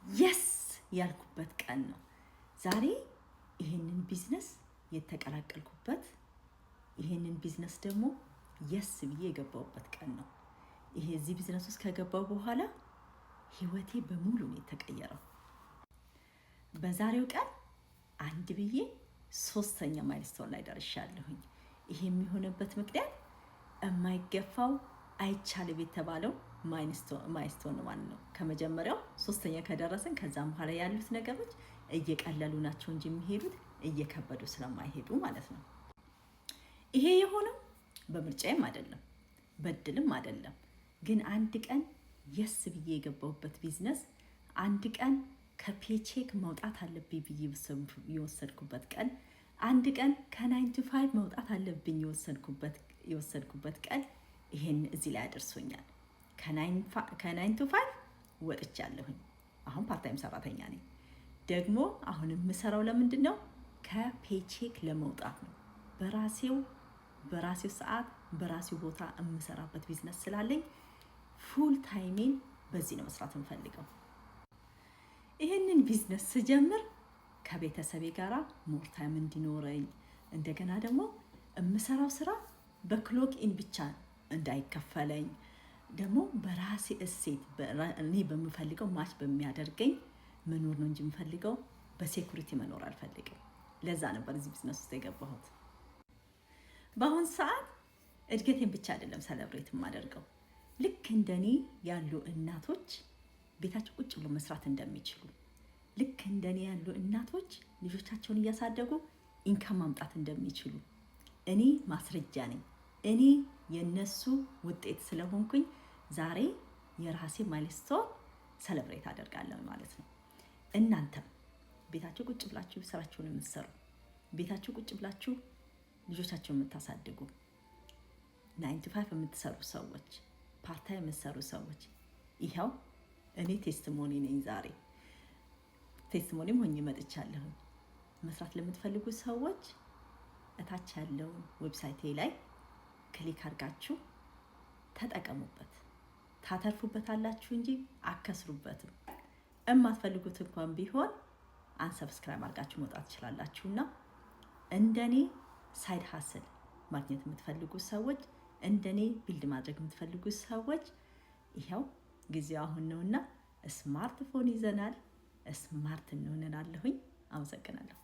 የስ ያልኩበት ቀን ነው ዛሬ። ይሄንን ቢዝነስ የተቀላቀልኩበት ይሄንን ቢዝነስ ደግሞ የስ ብዬ የገባሁበት ቀን ነው። ይሄ እዚህ ቢዝነስ ውስጥ ከገባው በኋላ ህይወቴ በሙሉ ነው የተቀየረው። በዛሬው ቀን አንድ ብዬ 3ኛ ማይልስቶን ላይ ደርሻለሁኝ። ይሄ የሚሆንበት ምክንያት የማይገፋው አይቻልም የተባለው ማይልስቶን ማለት ነው። ከመጀመሪያው 3ኛ ከደረስን ከዛም በኋላ ያሉት ነገሮች እየቀለሉ ናቸው እንጂ የሚሄዱት እየከበዱ ስለማይሄዱ ማለት ነው። ይሄ የሆነው በምርጫዬም አይደለም በድልም አይደለም። ግን አንድ ቀን የስ ብዬ የገባሁበት ቢዝነስ አንድ ቀን ከፔቼክ መውጣት አለብኝ ብዬ የወሰድኩበት ቀን፣ አንድ ቀን ከ9 to 5 መውጣት አለብኝ የወሰድኩበት ቀን ይሄን እዚህ ላይ አድርሶኛል። ከ9 to 5 ወጥቻለሁኝ። አሁን ፓርታይም ሰራተኛ ነኝ። ደግሞ አሁን የምሰራው ለምንድን ነው? ከፔቼክ ለመውጣት ነው። በራሴው ሰዓት በራሴው ቦታ የምሰራበት ቢዝነስ ስላለኝ ፉል ታይሜን በዚህ ነው መስራት የምፈልገው። ይሄንን ቢዝነስ ስጀምር ከቤተሰቤ ጋራ ሞር ታይም እንዲኖረኝ፣ እንደገና ደግሞ የምሰራው ስራ በክሎክ ኢን ብቻ እንዳይከፈለኝ፣ ደግሞ በራሴ እሴት እኔ በምፈልገው ማች በሚያደርገኝ መኖር ነው እንጂ የምፈልገው በሴኩሪቲ መኖር አልፈልግም። ለዛ ነበር እዚህ ቢዝነስ ውስጥ የገባሁት። በአሁን ሰዓት እድገቴን ብቻ አይደለም ሰለብሬት የማደርገው፣ ልክ እንደኔ ያሉ እናቶች ቤታቸው ቁጭ ብሎ መስራት እንደሚችሉ፣ ልክ እንደኔ ያሉ እናቶች ልጆቻቸውን እያሳደጉ ኢንካም ማምጣት እንደሚችሉ እኔ ማስረጃ ነኝ። እኔ የነሱ ውጤት ስለሆንኩኝ ዛሬ የራሴ ማይልስቶን ሰለብሬት አደርጋለሁ ማለት ነው። እናንተም ቤታችሁ ቁጭ ብላችሁ ስራችሁን የምትሰሩ፣ ቤታችሁ ቁጭ ብላችሁ ልጆቻችሁን የምታሳድጉ፣ 9 to 5 የምትሰሩ ሰዎች፣ ፓርታይም የምትሰሩ ሰዎች፣ ይኸው እኔ ቴስቲሞኒ ነኝ። ዛሬ ቴስቲሞኒም ሆኜ መጥቻለሁ። መስራት ለምትፈልጉ ሰዎች እታች ያለውን ዌብሳይቴ ላይ ክሊክ አድርጋችሁ ተጠቀሙበት። ታተርፉበታላችሁ እንጂ አከስሩበትም። እማትፈልጉት እንኳን ቢሆን አንሰብስክራይብ አድርጋችሁ መውጣት ትችላላችሁና እንደኔ ሳይድ ሀስል ማግኘት የምትፈልጉ ሰዎች፣ እንደኔ ቢልድ ማድረግ የምትፈልጉ ሰዎች ይኸው ጊዜው አሁን ነውና ስማርትፎን ይዘናል። ስማርት እንሆናለሁኝ። አመሰግናለሁ።